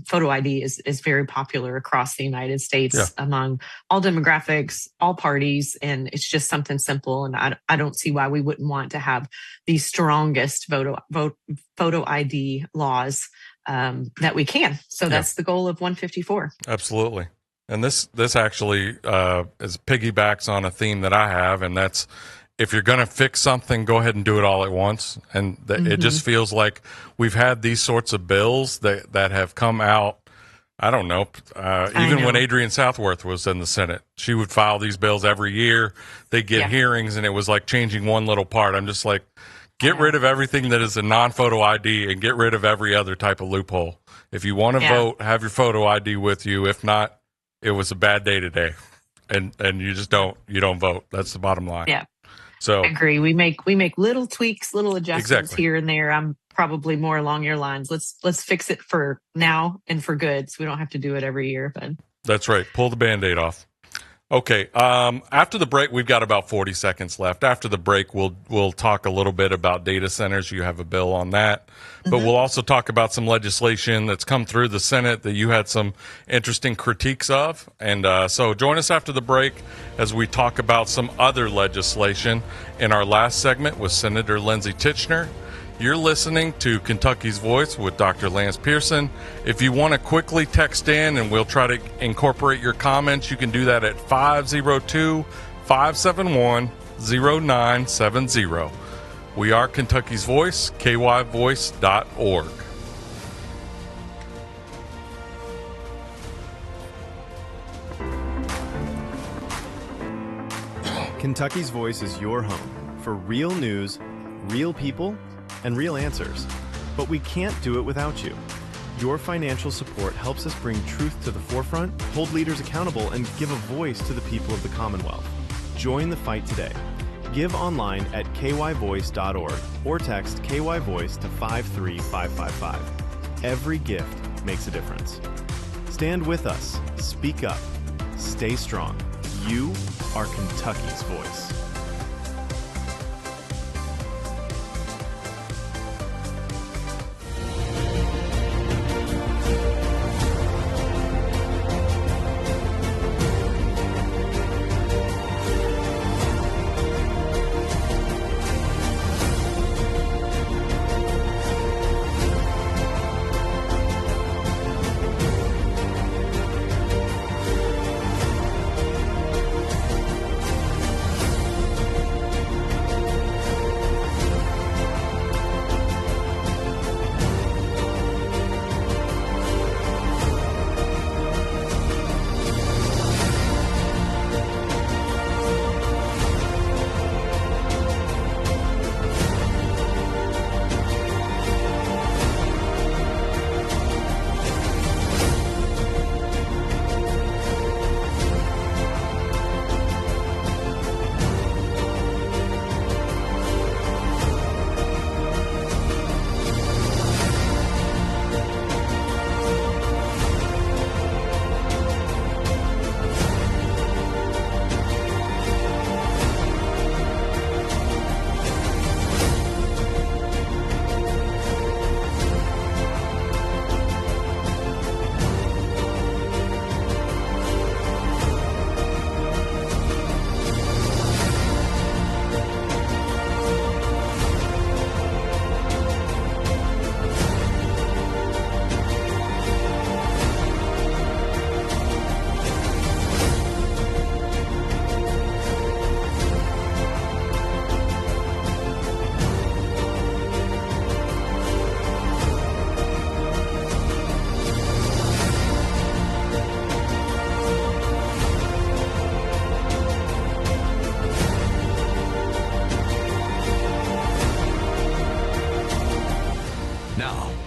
photo ID is very popular across the United States among all demographics, all parties, and it's just something simple. And I don't see why we wouldn't want to have the strongest photo ID laws that we can. So that's the goal of 154. Absolutely. And this actually is piggybacks on a theme that I have, and that's, if you're going to fix something, go ahead and do it all at once. And it just feels like we've had these sorts of bills that have come out. I don't know. Even when Adrienne Southworth was in the Senate, she would file these bills every year. They get hearings, and it was like changing one little part. I'm just like, get rid of everything that is a non-photo ID and get rid of every other type of loophole. If you want to vote, have your photo ID with you. If not, it was a bad day today, and you just don't vote. That's the bottom line. Yeah. So I agree. We make little tweaks, little adjustments here and there. I'm probably more along your lines. Let's fix it for now and for good, so we don't have to do it every year. But that's right. Pull the Band-Aid off. Okay. After the break, we've got about 40 seconds left. After the break, we'll talk a little bit about data centers. You have a bill on that, but we'll also talk about some legislation that's come through the Senate that you had some interesting critiques of. And so join us after the break as we talk about some other legislation in our last segment with Senator Lindsey Titchener. You're listening to Kentucky's Voice with Dr. Lance Pearson. If you want to quickly text in and we'll try to incorporate your comments, you can do that at 502-571-0970. We are Kentucky's Voice, kyvoice.org. Kentucky's Voice is your home for real news, real people, and real answers. But we can't do it without you. Your financial support helps us bring truth to the forefront, hold leaders accountable, and give a voice to the people of the Commonwealth. Join the fight today. Give online at kyvoice.org or text KYVoice to 53555. Every gift makes a difference. Stand with us. Speak up. Stay strong. You are Kentucky's voice.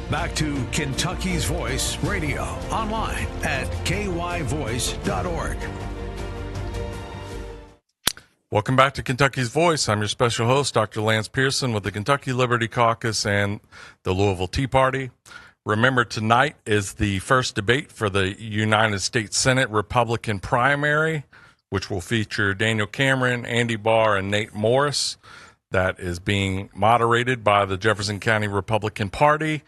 Back to Kentucky's Voice Radio, online at kyvoice.org. Welcome back to Kentucky's Voice. I'm your special host, Dr. Lance Pearson with the Kentucky Liberty Caucus and the Louisville Tea Party. Remember, tonight is the first debate for the United States Senate Republican primary, which will feature Daniel Cameron, Andy Barr, and Nate Morris. That is being moderated by the Jefferson County Republican Party.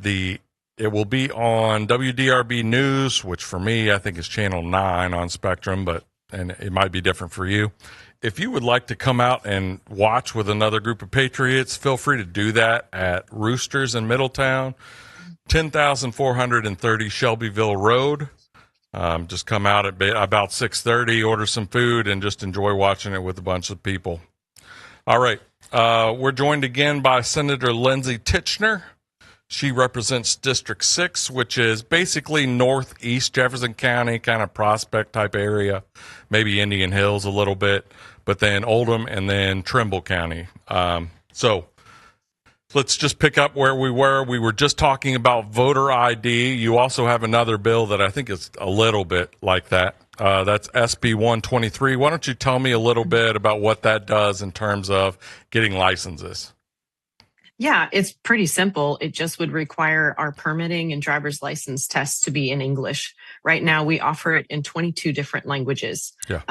It will be on WDRB News, which for me, I think is Channel 9 on Spectrum, and it might be different for you. If you would like to come out and watch with another group of patriots, feel free to do that at Roosters in Middletown, 10,430 Shelbyville Road. Just come out at about 6:30, order some food, and just enjoy watching it with a bunch of people. All right. We're joined again by Senator Lindsay Titchener. She represents District 6, which is basically northeast Jefferson County, kind of Prospect type area, maybe Indian Hills a little bit, but then Oldham and then Trimble County. So let's just pick up where we were. We were just talking about voter ID. You also have another bill that I think is a little bit like that. That's SB 123. Why don't you tell me a little bit about what that does in terms of getting licenses? Yeah, it's pretty simple. It just would require our permitting and driver's license tests to be in English. Right now, we offer it in 22 different languages. Yeah.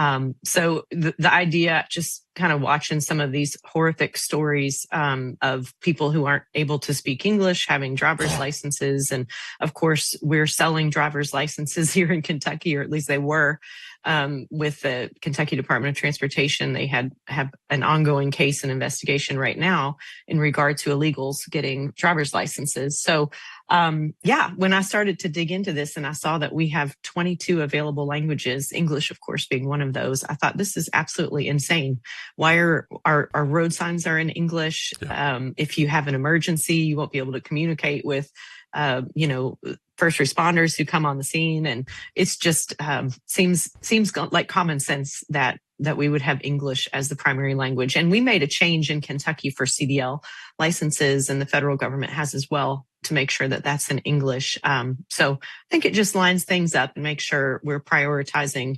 So the idea, just kind of watching some of these horrific stories of people who aren't able to speak English, having driver's licenses. And of course, we're selling driver's licenses here in Kentucky, or at least they were. With the Kentucky Department of Transportation, they have an ongoing case and investigation right now in regard to illegals getting driver's licenses. So, when I started to dig into this and I saw that we have 22 available languages, English, of course, being one of those, I thought this is absolutely insane. Why are our road signs are in English? Yeah. If you have an emergency, you won't be able to communicate with first responders who come on the scene. And it's just seems like common sense that we would have English as the primary language. And we made a change in Kentucky for CDL licenses, and the federal government has as well, to make sure that that's in English. So I think it just lines things up and makes sure we're prioritizing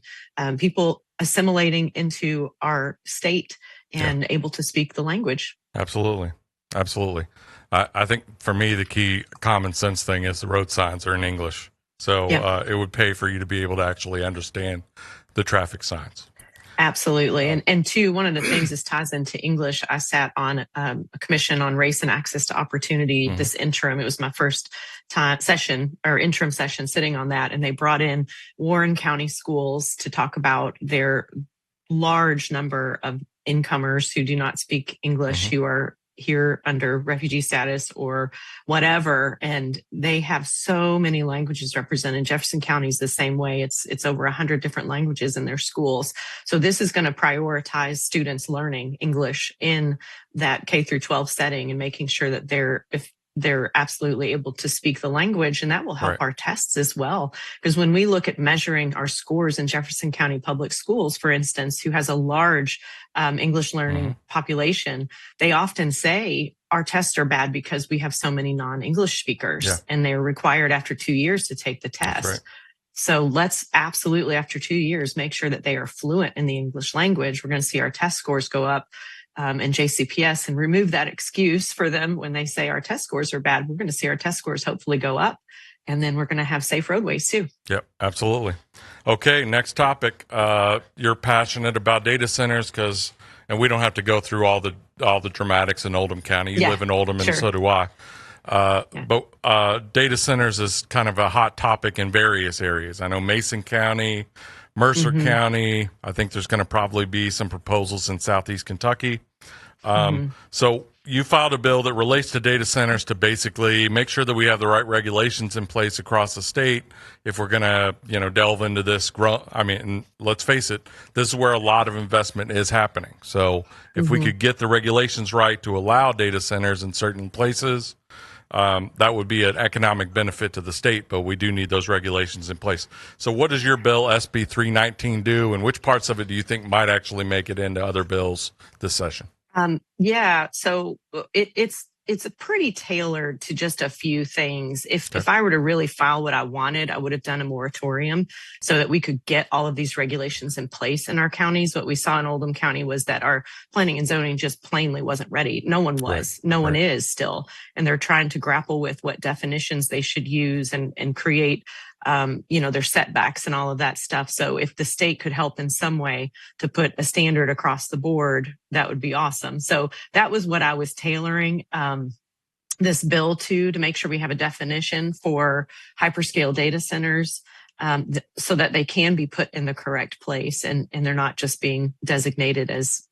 people assimilating into our state and able to speak the language. Absolutely. Absolutely. I think for me, the key common sense thing is the road signs are in English. So it would pay for you to be able to actually understand the traffic signs. Absolutely. And two, one of the things this ties into English, I sat on a commission on race and access to opportunity this interim. It was my first interim session sitting on that. And they brought in Warren County schools to talk about their large number of incomers who do not speak English, who are here under refugee status or whatever. And they have so many languages represented. Jefferson County is the same way. It's over 100 different languages in their schools. So this is going to prioritize students learning English in that K through 12 setting and making sure that they're absolutely able to speak the language, and that will help our tests as well. Because when we look at measuring our scores in Jefferson County Public Schools, for instance, who has a large English learning population, they often say our tests are bad because we have so many non-English speakers, and they're required after 2 years to take the test. So let's absolutely, after 2 years, make sure that they are fluent in the English language. We're going to see our test scores go up. And JCPS, and remove that excuse for them when they say our test scores are bad. We're going to see our test scores hopefully go up, and then we're going to have safe roadways too. Yep, absolutely. Okay, next topic. You're passionate about data centers and we don't have to go through all the dramatics in Oldham County. You live in Oldham, and so do I. But data centers is kind of a hot topic in various areas. I know Mason County, Mercer County. I think there's going to probably be some proposals in Southeast Kentucky. So you filed a bill that relates to data centers to basically make sure that we have the right regulations in place across the state if we're going to, delve into this. I mean, let's face it, this is where a lot of investment is happening. So if we could get the regulations right to allow data centers in certain places, that would be an economic benefit to the state, but we do need those regulations in place. So what does your bill, SB 319, do, and which parts of it do you think might actually make it into other bills this session? So it's pretty tailored to just a few things. If I were to really file what I wanted, I would have done a moratorium so that we could get all of these regulations in place in our counties. What we saw in Oldham County was that our planning and zoning just plainly wasn't ready. No one was. No one is still. And they're trying to grapple with what definitions they should use and create their setbacks and all of that stuff. So if the state could help in some way to put a standard across the board, that would be awesome. So that was what I was tailoring this bill to make sure we have a definition for hyperscale data centers so that they can be put in the correct place and they're not just being designated as,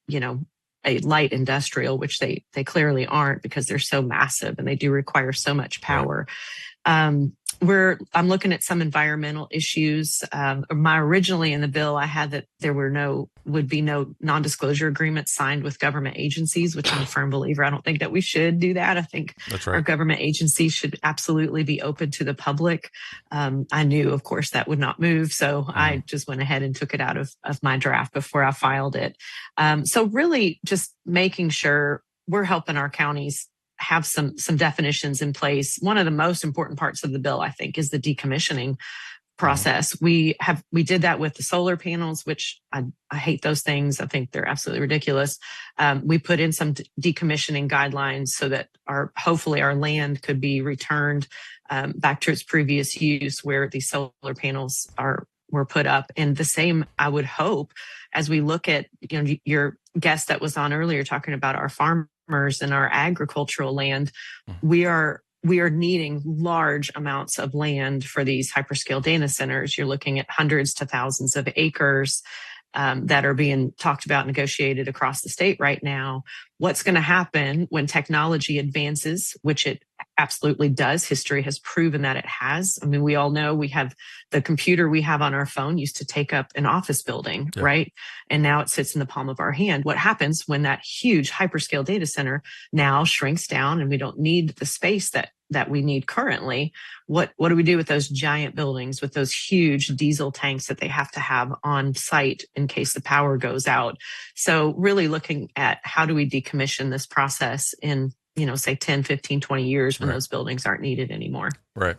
a light industrial, which they clearly aren't because they're so massive and they do require so much power. I'm looking at some environmental issues. Originally in the bill, I had that there would be no non-disclosure agreements signed with government agencies, which I'm a firm believer. I don't think that we should do that. I think our government agencies should absolutely be open to the public. I knew, of course, that would not move. So I just went ahead and took it out of my draft before I filed it. So really just making sure we're helping our counties have some definitions in place. One of the most important parts of the bill, I think, is the decommissioning process. We did that with the solar panels, which I hate those things. I think they're absolutely ridiculous. We put in some decommissioning guidelines so that hopefully our land could be returned back to its previous use where these solar panels were put up. And the same, I would hope, as we look at your guest that was on earlier talking about our farmers and our agricultural land, we are needing large amounts of land for these hyperscale data centers. You're looking at hundreds to thousands of acres that are being talked about, negotiated across the state right now. What's going to happen when technology advances, which it absolutely does. History has proven that it has. I mean, we all know we have the computer we have on our phone used to take up an office building, right? And now it sits in the palm of our hand. What happens when that huge hyperscale data center now shrinks down and we don't need the space that that we need currently, what do we do with those giant buildings, with those huge diesel tanks that they have to have on site in case the power goes out? So really looking at how do we decommission this process in, say 10, 15, 20 years when those buildings aren't needed anymore. Right.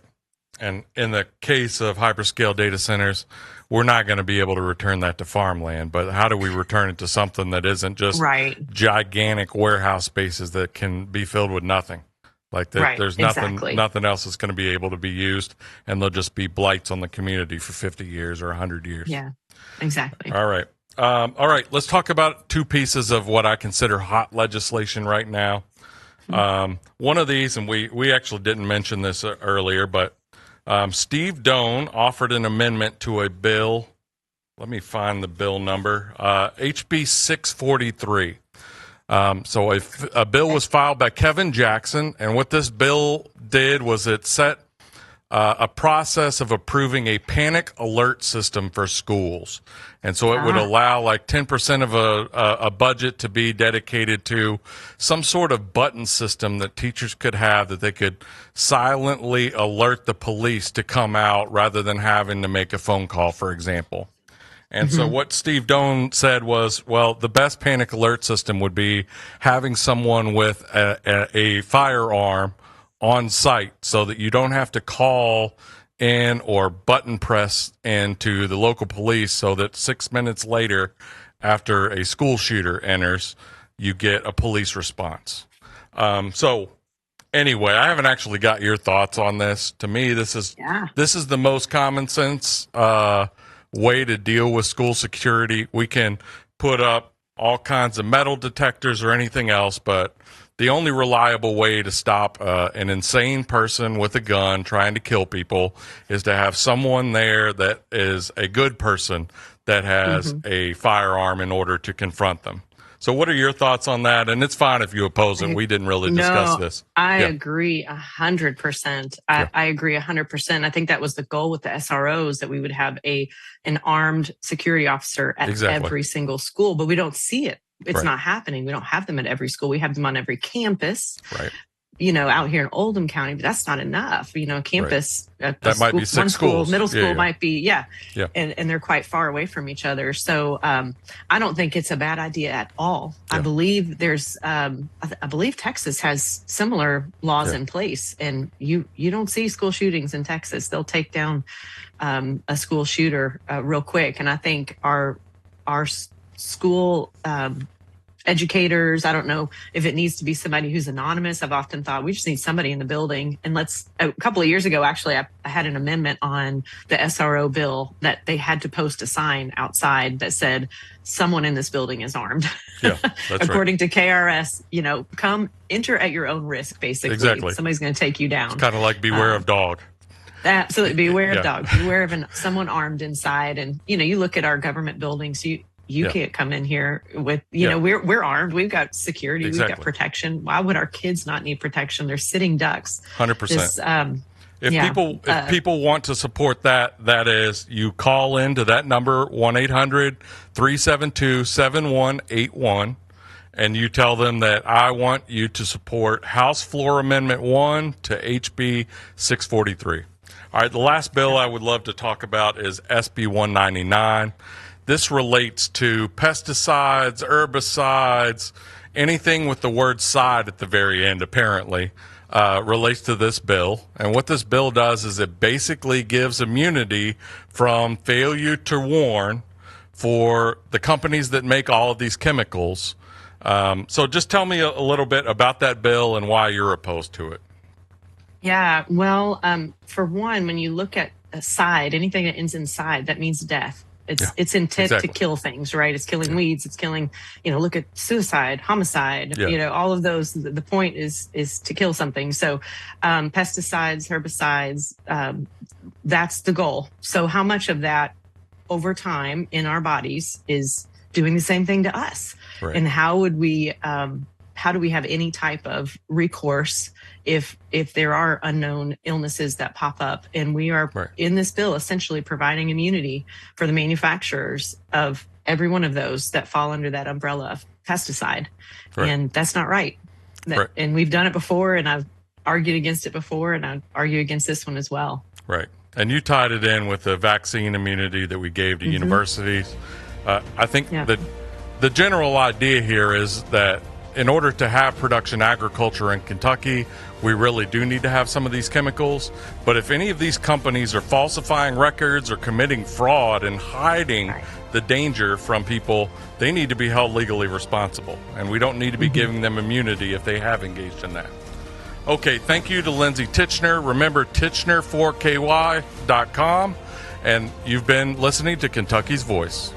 And in the case of hyperscale data centers, we're not going to be able to return that to farmland, but how do we return it to something that isn't just gigantic warehouse spaces that can be filled with nothing? Like that, there's nothing else that's going to be able to be used, and they'll just be blights on the community for 50 years or 100 years. Yeah, exactly. All right. All right. Let's talk about two pieces of what I consider hot legislation right now. One of these, and we actually didn't mention this earlier, but Steve Doan offered an amendment to a bill. Let me find the bill number. HB 643. So a bill was filed by Kevin Jackson, and what this bill did was it set a process of approving a panic alert system for schools. And so it would allow like 10% of a budget to be dedicated to some sort of button system that teachers could have, that they could silently alert the police to come out rather than having to make a phone call, for example. And so what Steve Doan said was, well, the best panic alert system would be having someone with a firearm on site so that you don't have to call in or button press into the local police, so that 6 minutes later, after a school shooter enters, you get a police response. So anyway, I haven't actually got your thoughts on this. To me, this is the most common sense way to deal with school security. We can put up all kinds of metal detectors or anything else, but the only reliable way to stop an insane person with a gun trying to kill people is to have someone there that is a good person that has a firearm in order to confront them. So what are your thoughts on that? And it's fine if you oppose it. We didn't really discuss this. I agree 100%. I agree 100%. I think that was the goal with the SROs, that we would have an armed security officer at every single school, but we don't see it. It's not happening. We don't have them at every school. We have them on every campus. Right. Out here in Oldham County, but that's not enough. Campus, that might be 6 schools. Middle school might be, and they're quite far away from each other. So I don't think it's a bad idea at all. I believe I believe Texas has similar laws in place, and you don't see school shootings in Texas. They'll take down a school shooter real quick, and I think our school educators, I don't know if it needs to be somebody who's anonymous. I've often thought we just need somebody in the building. And a couple of years ago, actually, I had an amendment on the SRO bill that they had to post a sign outside that said, someone in this building is armed. Yeah, that's according to KRS, come enter at your own risk, basically. Exactly. Somebody's going to take you down. It's kind of like beware of dog. Absolutely. Beware of dog. Beware of someone armed inside. And, you look at our government buildings, you can't come in here with, we're armed. We've got security. We've got protection. Why would our kids not need protection? They're sitting ducks. 100%. If people want to support that is, you call into that number, 1-800-372-7181, and you tell them that I want you to support House Floor Amendment 1 to HB 643. All right, the last bill I would love to talk about is SB 199. This relates to pesticides, herbicides, anything with the word "side" at the very end, apparently, relates to this bill. And what this bill does is it basically gives immunity from failure to warn for the companies that make all of these chemicals. So just tell me a little bit about that bill and why you're opposed to it. Yeah, well, for one, when you look at a side, anything that ends in side, that means death. It's intent to kill things, right? It's killing weeds. It's killing, look at suicide, homicide, all of those. The point is to kill something. So pesticides, herbicides, that's the goal. So how much of that over time in our bodies is doing the same thing to us? Right. And how do we have any type of recourse if there are unknown illnesses that pop up? And we are in this bill essentially providing immunity for the manufacturers of every one of those that fall under that umbrella of pesticide. And that's not right. And we've done it before, and argued against it before, and I argue against this one as well. Right. And you tied it in with the vaccine immunity that we gave to universities. I think that the general idea here is that in order to have production agriculture in Kentucky, we really do need to have some of these chemicals. But if any of these companies are falsifying records or committing fraud and hiding the danger from people, they need to be held legally responsible. And we don't need to be giving them immunity if they have engaged in that. Okay, thank you to Lindsay Titchener. Remember, Titchener4ky.com. And you've been listening to Kentucky's Voice.